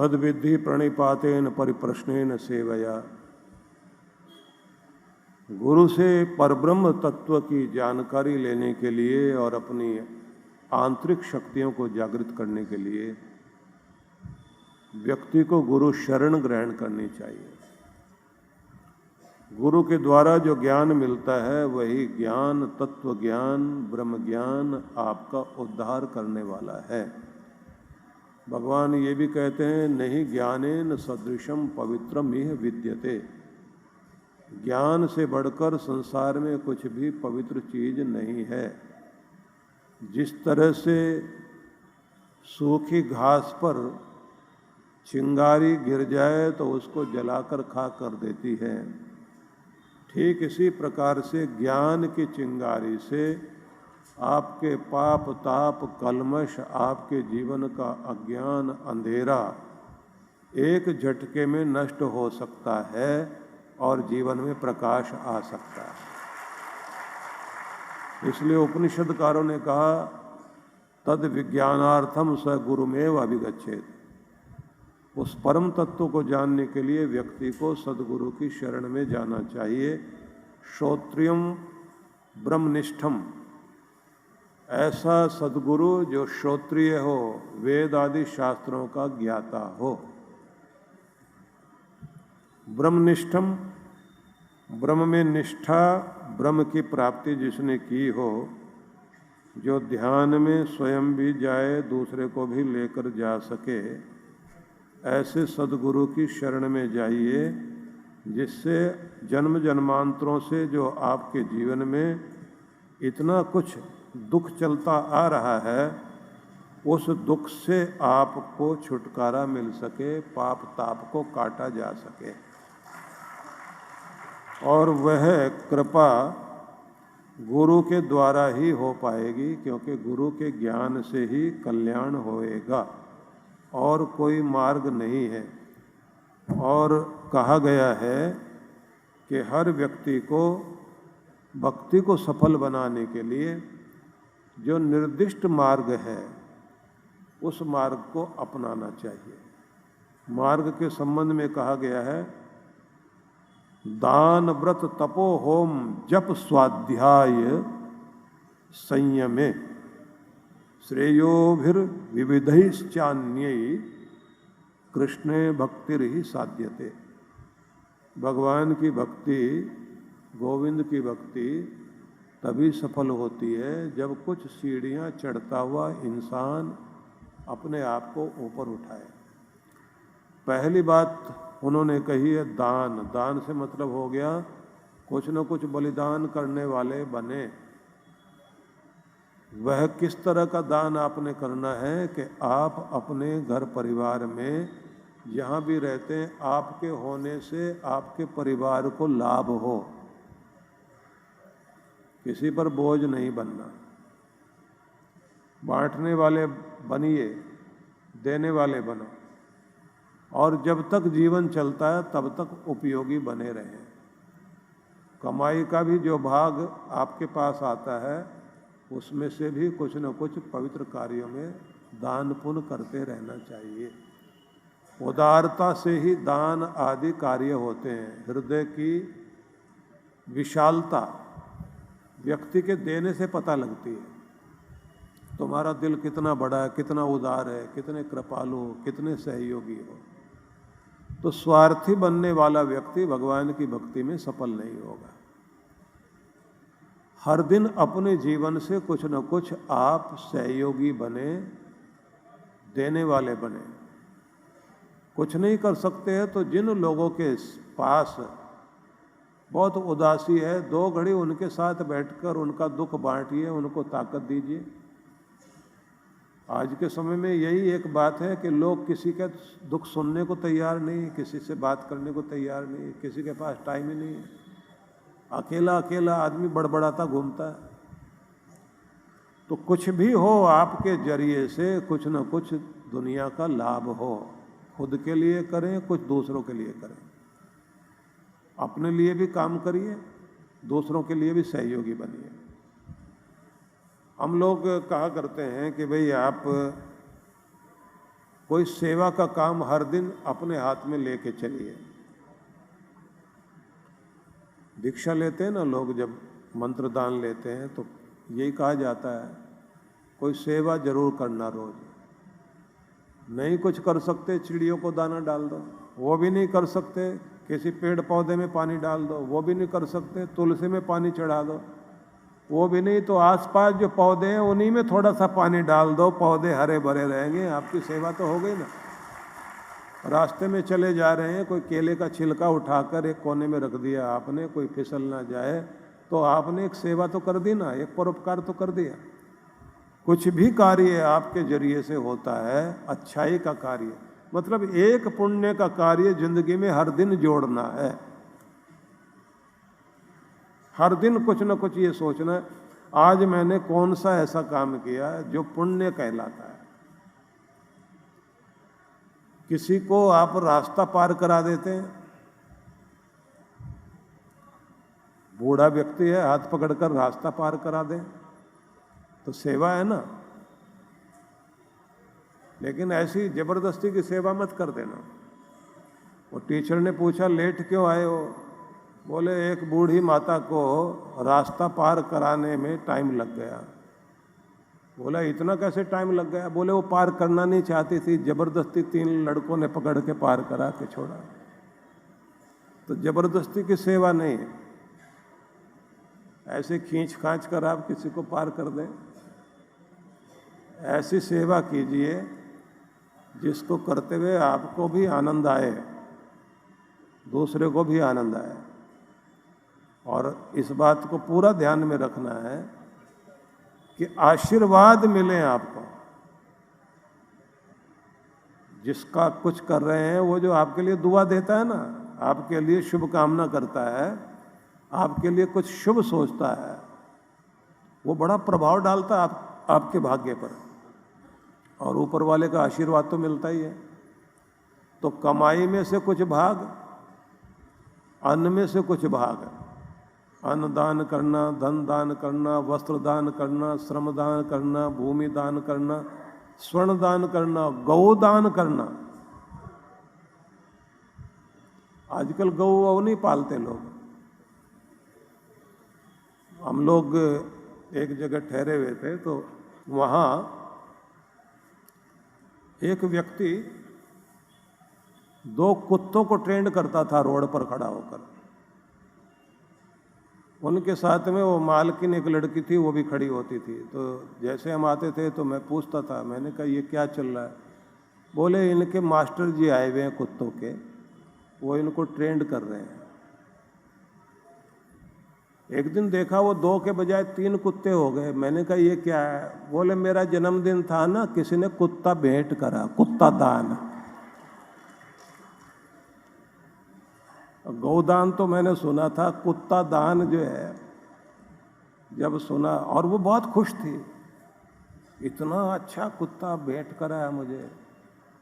तद विद्धि प्रणिपातेन परिप्रश्नेन सेवया। गुरु से परब्रह्म तत्व की जानकारी लेने के लिए और अपनी आंतरिक शक्तियों को जागृत करने के लिए व्यक्ति को गुरु शरण ग्रहण करनी चाहिए। गुरु के द्वारा जो ज्ञान मिलता है वही ज्ञान, तत्व ज्ञान, ब्रह्म ज्ञान आपका उद्धार करने वाला है। भगवान ये भी कहते हैं, नहीं ज्ञानेन सदृशम पवित्रम इह विद्यते। ज्ञान से बढ़कर संसार में कुछ भी पवित्र चीज नहीं है। जिस तरह से सूखी घास पर चिंगारी गिर जाए तो उसको जलाकर खाक कर देती है, ठीक इसी प्रकार से ज्ञान की चिंगारी से आपके पाप ताप कलमश, आपके जीवन का अज्ञान अंधेरा एक झटके में नष्ट हो सकता है और जीवन में प्रकाश आ सकता है। इसलिए उपनिषदकारों ने कहा, तद विज्ञानार्थम स गुरुमेव अभिगच्छेत। उस परम तत्व को जानने के लिए व्यक्ति को सद्गुरु की शरण में जाना चाहिए। श्रोत्रियम ब्रह्मनिष्ठम, ऐसा सद्गुरु जो श्रोत्रिय हो, वेद आदि शास्त्रों का ज्ञाता हो। ब्रह्मनिष्ठम, ब्रह्म में निष्ठा, ब्रह्म की प्राप्ति जिसने की हो, जो ध्यान में स्वयं भी जाए, दूसरे को भी लेकर जा सके, ऐसे सद्गुरु की शरण में जाइए, जिससे जन्म जन्मांतरों से जो आपके जीवन में इतना कुछ दुख चलता आ रहा है, उस दुख से आपको छुटकारा मिल सके, पाप ताप को काटा जा सके। और वह कृपा गुरु के द्वारा ही हो पाएगी, क्योंकि गुरु के ज्ञान से ही कल्याण होएगा और कोई मार्ग नहीं है। और कहा गया है कि हर व्यक्ति को भक्ति को सफल बनाने के लिए जो निर्दिष्ट मार्ग है उस मार्ग को अपनाना चाहिए। मार्ग के संबंध में कहा गया है, दान व्रत तपो होम जप स्वाध्याय संयमे श्रेयोभिर विविधैश्चान्यै कृष्णे भक्तिर्हि साध्यते। भगवान की भक्ति, गोविंद की भक्ति तभी सफल होती है जब कुछ सीढ़ियां चढ़ता हुआ इंसान अपने आप को ऊपर उठाए। पहली बात उन्होंने कही है दान। दान से मतलब हो गया कुछ न कुछ बलिदान करने वाले बने। वह किस तरह का दान आपने करना है कि आप अपने घर परिवार में जहाँ भी रहते हैं, आपके होने से आपके परिवार को लाभ हो, किसी पर बोझ नहीं बनना। बांटने वाले बनिए, देने वाले बनो, और जब तक जीवन चलता है तब तक उपयोगी बने रहें। कमाई का भी जो भाग आपके पास आता है उसमें से भी कुछ न कुछ पवित्र कार्यों में दान पुण्य करते रहना चाहिए। उदारता से ही दान आदि कार्य होते हैं। हृदय की विशालता व्यक्ति के देने से पता लगती है। तुम्हारा दिल कितना बड़ा है, कितना उदार है, कितने कृपालु हो, कितने सहयोगी हो। तो स्वार्थी बनने वाला व्यक्ति भगवान की भक्ति में सफल नहीं होगा। हर दिन अपने जीवन से कुछ न कुछ आप सहयोगी बने, देने वाले बने। कुछ नहीं कर सकते हैं तो जिन लोगों के पास बहुत उदासी है, 2 घड़ी उनके साथ बैठकर उनका दुख बांटिए, उनको ताकत दीजिए। आज के समय में यही एक बात है कि लोग किसी का दुख सुनने को तैयार नहीं, किसी से बात करने को तैयार नहीं, किसी के पास टाइम ही नहीं है। अकेला अकेला आदमी बड़बड़ाता घूमता है। तो कुछ भी हो, आपके जरिए से कुछ न कुछ दुनिया का लाभ हो। खुद के लिए करें, कुछ दूसरों के लिए करें। अपने लिए भी काम करिए, दूसरों के लिए भी सहयोगी बनिए। हम लोग कहा करते हैं कि भाई आप कोई सेवा का काम हर दिन अपने हाथ में लेके चलिए। दीक्षा लेते हैं ना लोग, जब मंत्र दान लेते हैं तो यही कहा जाता है कोई सेवा जरूर करना रोज। नहीं कुछ कर सकते, चिड़ियों को दाना डाल दो, वो भी नहीं कर सकते। किसी पेड़ पौधे में पानी डाल दो, वो भी नहीं कर सकते। तुलसी में पानी चढ़ा दो, वो भी नहीं। तो आसपास जो पौधे हैं उन्हीं में थोड़ा सा पानी डाल दो, पौधे हरे भरे रहेंगे, आपकी सेवा तो हो गई ना। रास्ते में चले जा रहे हैं, कोई केले का छिलका उठाकर एक कोने में रख दिया आपने, कोई फिसल ना जाए, तो आपने एक सेवा तो कर दी ना, एक परोपकार तो कर दिया। कुछ भी कार्य आपके जरिए से होता है, अच्छाई का कार्य, मतलब एक पुण्य का कार्य जिंदगी में हर दिन जोड़ना है। हर दिन कुछ न कुछ ये सोचना है, आज मैंने कौन सा ऐसा काम किया जो पुण्य कहलाता है। किसी को आप रास्ता पार करा देते हैं, बूढ़ा व्यक्ति है, हाथ पकड़कर रास्ता पार करा दें तो सेवा है ना। लेकिन ऐसी जबरदस्ती की सेवा मत कर देना। वो टीचर ने पूछा लेट क्यों आए हो? बोले एक बूढ़ी माता को रास्ता पार कराने में टाइम लग गया। बोला इतना कैसे टाइम लग गया? बोले वो पार करना नहीं चाहती थी, जबरदस्ती 3 लड़कों ने पकड़ के पार करा के छोड़ा। तो जबरदस्ती की सेवा नहीं है, ऐसे खींच खांच कर आप किसी को पार कर दें। ऐसी सेवा कीजिए जिसको करते हुए आपको भी आनंद आए, दूसरे को भी आनंद आए। और इस बात को पूरा ध्यान में रखना है कि आशीर्वाद मिले आपको। जिसका कुछ कर रहे हैं वो जो आपके लिए दुआ देता है ना, आपके लिए शुभकामना करता है, आपके लिए कुछ शुभ सोचता है, वो बड़ा प्रभाव डालता है आपके भाग्य पर। और ऊपर वाले का आशीर्वाद तो मिलता ही है। तो कमाई में से कुछ भाग, अन्न में से कुछ भाग, अन्न दान करना, धन दान करना, वस्त्र दान करना, श्रम दान करना, भूमि दान करना, स्वर्ण दान करना, गौ दान करना। आजकल गौ वौ नहीं पालते लोग। हम लोग एक जगह ठहरे हुए थे तो वहाँ एक व्यक्ति 2 कुत्तों को ट्रेंड करता था रोड पर खड़ा होकर। उनके साथ में वो मालकिन एक लड़की थी, वो भी खड़ी होती थी। तो जैसे हम आते थे तो मैं पूछता था, मैंने कहा ये क्या चल रहा है? बोले इनके मास्टर जी आए हुए हैं कुत्तों के, वो इनको ट्रेंड कर रहे हैं। एक दिन देखा वो 2 के बजाय 3 कुत्ते हो गए। मैंने कहा ये क्या है? बोले मेरा जन्मदिन था ना, किसी ने कुत्ता भेंट करा, कुत्ता दान। गौदान तो मैंने सुना था, कुत्ता दान जो है जब सुना, और वो बहुत खुश थी, इतना अच्छा कुत्ता भेंट करा है मुझे।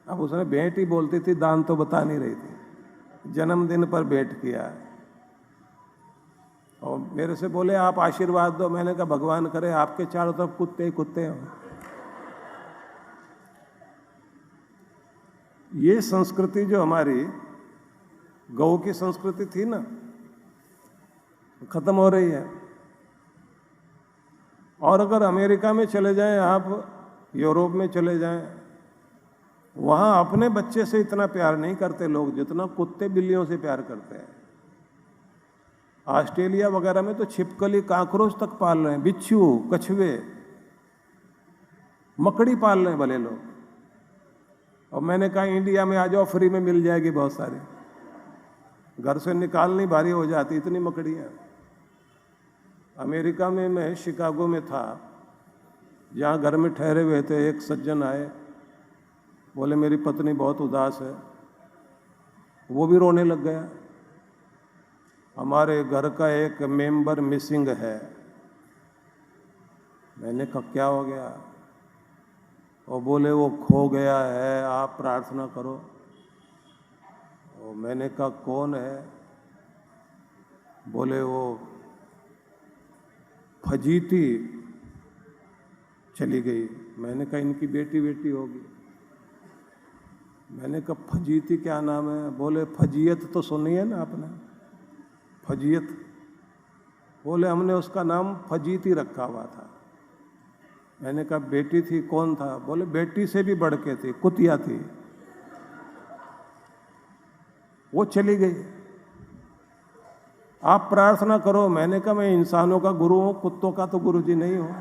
अब उसने भेंट ही बोलती थी, दान तो बता नहीं रही थी। जन्मदिन पर भेंट किया। और मेरे से बोले आप आशीर्वाद दो। मैंने कहा भगवान करे आपके चारों तरफ कुत्ते ही कुत्ते हों। ये संस्कृति जो हमारी गौ की संस्कृति थी ना, खत्म हो रही है। और अगर अमेरिका में चले जाएं आप, यूरोप में चले जाएं, वहाँ अपने बच्चे से इतना प्यार नहीं करते लोग जितना कुत्ते बिल्लियों से प्यार करते हैं। ऑस्ट्रेलिया वगैरह में तो छिपकली काकरोच तक पाल रहे हैं, बिच्छू, कछुए, मकड़ी पाल रहे हैं भले लोग। और मैंने कहा इंडिया में आ जाओ, फ्री में मिल जाएगी बहुत सारी, घर से निकालनी भारी हो जाती इतनी मकड़ियाँ। अमेरिका में मैं शिकागो में था, जहाँ घर में ठहरे हुए थे, एक सज्जन आए, बोले मेरी पत्नी बहुत उदास है। वो भी रोने लग गया। हमारे घर का एक मेंबर मिसिंग है। मैंने कहा क्या हो गया? और बोले वो खो गया है, आप प्रार्थना करो। और मैंने कहा कौन है? बोले वो फजीती चली गई। मैंने कहा इनकी बेटी होगी। मैंने कहा फजीती क्या नाम है? बोले फजीयत तो सुनी है ना आपने, फजीयत। बोले हमने उसका नाम फजीती रखा हुआ था। मैंने कहा बेटी थी? कौन था? बोले बेटी से भी बढ़ के थी, कुतिया थी, वो चली गई। आप प्रार्थना करो। मैंने कहा मैं इंसानों का गुरु हूं, कुत्तों का तो गुरु जी नहीं हूं,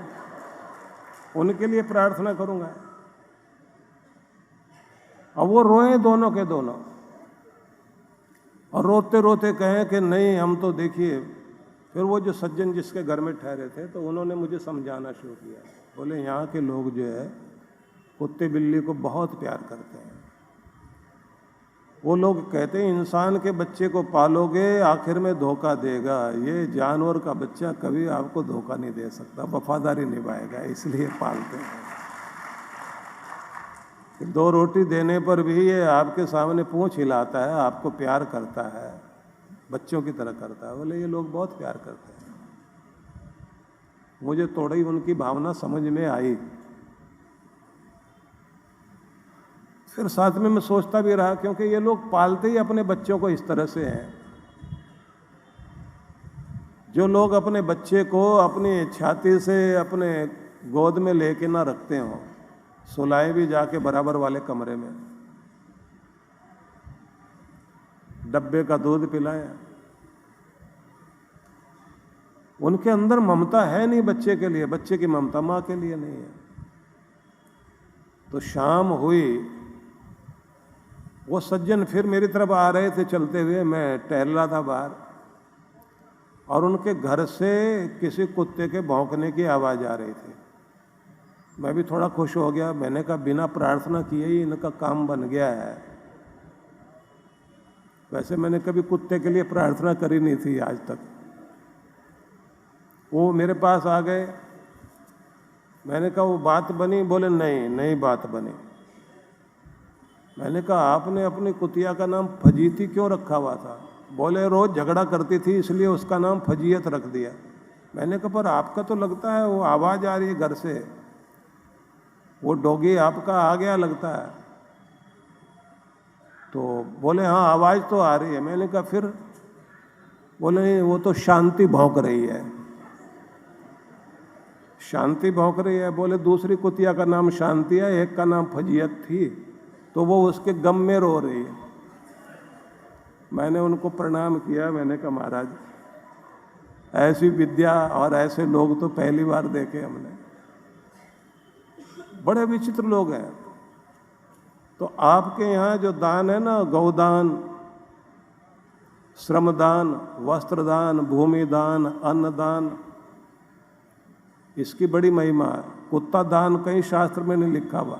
उनके लिए प्रार्थना करूंगा। अब वो रोए दोनों के दोनों, और रोते रोते कहें कि नहीं हम तो देखिए। फिर वो जो सज्जन जिसके घर में ठहरे थे, तो उन्होंने मुझे समझाना शुरू किया। बोले यहाँ के लोग जो है कुत्ते बिल्ली को बहुत प्यार करते हैं। वो लोग कहते हैं इंसान के बच्चे को पालोगे आखिर में धोखा देगा, ये जानवर का बच्चा कभी आपको धोखा नहीं दे सकता, वफादारी निभाएगा, इसलिए पालते हैं। दो रोटी देने पर भी ये आपके सामने पूंछ हिलाता है, आपको प्यार करता है, बच्चों की तरह करता है। बोले ये लोग बहुत प्यार करते हैं। मुझे थोड़ी उनकी भावना समझ में आई। फिर साथ में मैं सोचता भी रहा, क्योंकि ये लोग पालते ही अपने बच्चों को इस तरह से हैं। जो लोग अपने बच्चे को अपनी छाती से अपने गोद में लेके ना रखते हो, सुलाए भी जाके बराबर वाले कमरे में, डब्बे का दूध पिलाएं, उनके अंदर ममता है नहीं बच्चे के लिए, बच्चे की ममता माँ के लिए नहीं है। तो शाम हुई, वो सज्जन फिर मेरी तरफ आ रहे थे चलते हुए, मैं टहल रहा था बाहर, और उनके घर से किसी कुत्ते के भौंकने की आवाज़ आ रही थी। मैं भी थोड़ा खुश हो गया। मैंने कहा बिना प्रार्थना किए ही इनका काम बन गया है। वैसे मैंने कभी कुत्ते के लिए प्रार्थना करी नहीं थी आज तक। वो मेरे पास आ गए। मैंने कहा वो बात बनी? बोले नहीं बात बनी। मैंने कहा आपने अपनी कुतिया का नाम फजीती क्यों रखा हुआ था? बोले रोज झगड़ा करती थी इसलिए उसका नाम फजीयत रख दिया। मैंने कहा पर आपका तो लगता है वो आवाज़ आ रही है घर से, वो डॉगी आपका आ गया लगता है। तो बोले हाँ आवाज़ तो आ रही है। मैंने कहा फिर? बोले नहीं वो तो शांति भौंक रही है। शांति भौंक रही है? बोले दूसरी कुतिया का नाम शांति है, एक का नाम फजीयत थी, तो वो उसके गम में रो रही है। मैंने उनको प्रणाम किया। मैंने कहा महाराज ऐसी विद्या और ऐसे लोग तो पहली बार देखे हमने, बड़े विचित्र लोग हैं। तो आपके यहाँ जो दान है ना, गौदान, श्रमदान, वस्त्रदान, भूमिदान, अन्नदान, इसकी बड़ी महिमा है। कुत्ता दान कहीं शास्त्र में नहीं लिखा हुआ,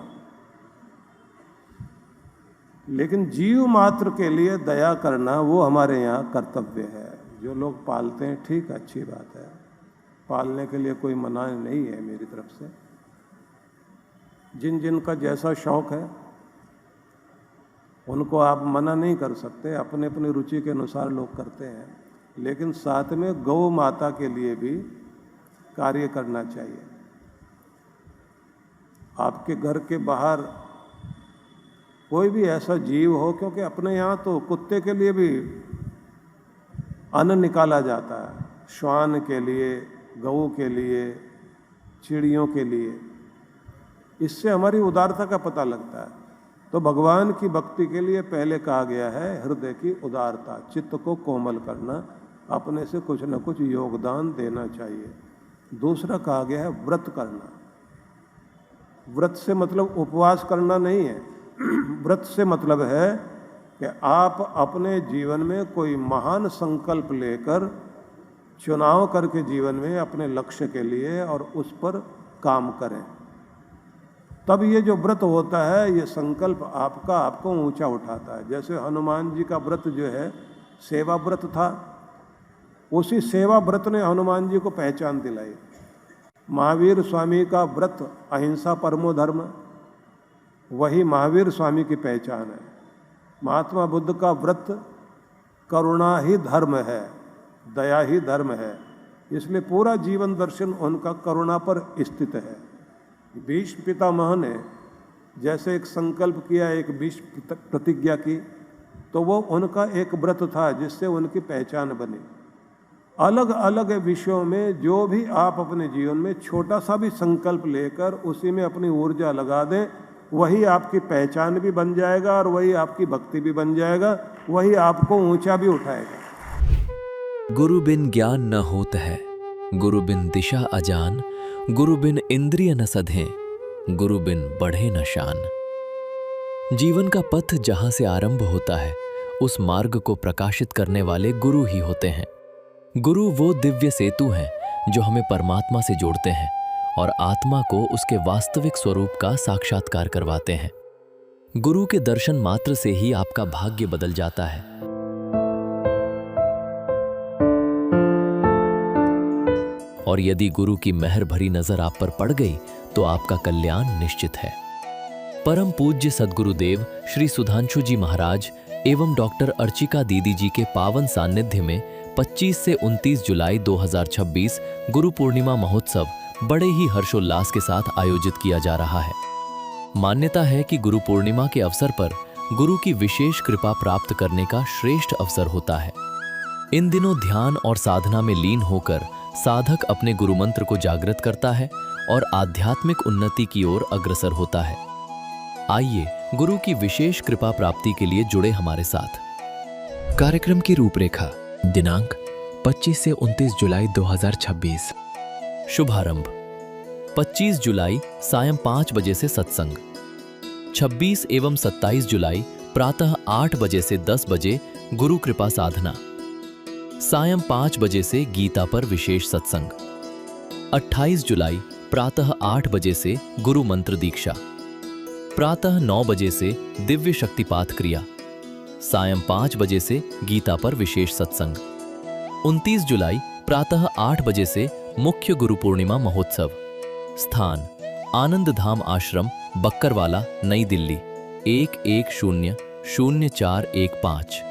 लेकिन जीव मात्र के लिए दया करना वो हमारे यहाँ कर्तव्य है। जो लोग पालते हैं ठीक, अच्छी बात है, पालने के लिए कोई मना नहीं है मेरी तरफ से। जिन जिन का जैसा शौक है उनको आप मना नहीं कर सकते, अपने अपनी रुचि के अनुसार लोग करते हैं। लेकिन साथ में गौ माता के लिए भी कार्य करना चाहिए। आपके घर के बाहर कोई भी ऐसा जीव हो, क्योंकि अपने यहाँ तो कुत्ते के लिए भी अन्न निकाला जाता है, श्वान के लिए, गऊ के लिए, चिड़ियों के लिए। इससे हमारी उदारता का पता लगता है। तो भगवान की भक्ति के लिए पहले कहा गया है हृदय की उदारता, चित्त को कोमल करना, अपने से कुछ न कुछ योगदान देना चाहिए। दूसरा कहा गया है व्रत करना। व्रत से मतलब उपवास करना नहीं है। व्रत से मतलब है कि आप अपने जीवन में कोई महान संकल्प लेकर चुनाव करके जीवन में अपने लक्ष्य के लिए और उस पर काम करें। तब ये जो व्रत होता है, ये संकल्प आपको ऊंचा उठाता है। जैसे हनुमान जी का व्रत जो है सेवा व्रत था, उसी सेवा व्रत ने हनुमान जी को पहचान दिलाई। महावीर स्वामी का व्रत अहिंसा परमो धर्म, वही महावीर स्वामी की पहचान है। महात्मा बुद्ध का व्रत करुणा ही धर्म है, दया ही धर्म है, इसलिए पूरा जीवन दर्शन उनका करुणा पर स्थित है। भीष्म पितामह ने जैसे एक संकल्प किया, एक विष प्रतिज्ञा की, तो वो उनका एक व्रत था जिससे उनकी पहचान बनी। अलग अलग विषयों में जो भी आप अपने जीवन में छोटा सा भी संकल्प लेकर उसी में अपनी ऊर्जा लगा दें, वही आपकी पहचान भी बन जाएगा और वही आपकी भक्ति भी बन जाएगा, वही आपको ऊंचा भी उठाएगा। गुरु बिन ज्ञान न होत है, गुरु बिन दिशा अजान, गुरु बिन इंद्रिय न सधें, गुरु बिन बढ़े न शान। जीवन का पथ जहां से आरंभ होता है, उस मार्ग को प्रकाशित करने वाले गुरु ही होते हैं। गुरु वो दिव्य सेतु हैं जो हमें परमात्मा से जोड़ते हैं और आत्मा को उसके वास्तविक स्वरूप का साक्षात्कार करवाते हैं। गुरु के दर्शन मात्र से ही आपका भाग्य बदल जाता है। और यदि गुरु की मेहर भरी नजर आप पर पड़ गई तो आपका कल्याण निश्चित है। परम पूज्य सद्गुरुदेव श्री सुधांशु जी महाराज एवं डॉक्टर अर्चिका दीदी जी के पावन सानिध्य में 25 से 29 जुलाई 2026 गुरु पूर्णिमा महोत्सव बड़े ही हर्षोल्लास के साथ आयोजित किया जा रहा है। मान्यता है कि गुरु पूर्णिमा के अवसर पर गुरु की विशेष कृपा प्राप्त करने का श्रेष्ठ अवसर होता है। इन दिनों ध्यान और साधना में लीन होकर साधक अपने गुरु मंत्र को जागृत करता है और आध्यात्मिक उन्नति की ओर अग्रसर होता है। आइए गुरु की विशेष कृपा प्राप्ति के लिए जुड़े हमारे साथ। कार्यक्रम की रूपरेखा, दिनांक 25 से 29 जुलाई 2026। शुभारंभ 25 जुलाई सायं 5 बजे से सत्संग। 26 एवं 27 जुलाई प्रातः 8 बजे से 10 बजे गुरु कृपा साधना। सायं 5 बजे से गीता पर विशेष सत्संग। 28 जुलाई प्रातः 8 बजे से गुरु मंत्र दीक्षा। प्रातः 9 बजे से दिव्य शक्तिपात क्रिया। सायं 5 बजे से गीता पर विशेष सत्संग। 29 जुलाई प्रातः 8 बजे से मुख्य गुरु पूर्णिमा महोत्सव। स्थान आनंद धाम आश्रम, बक्करवाला, नई दिल्ली 11000415।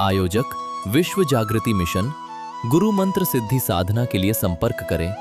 आयोजक विश्व जागृति मिशन। गुरु मंत्र सिद्धि साधना के लिए संपर्क करें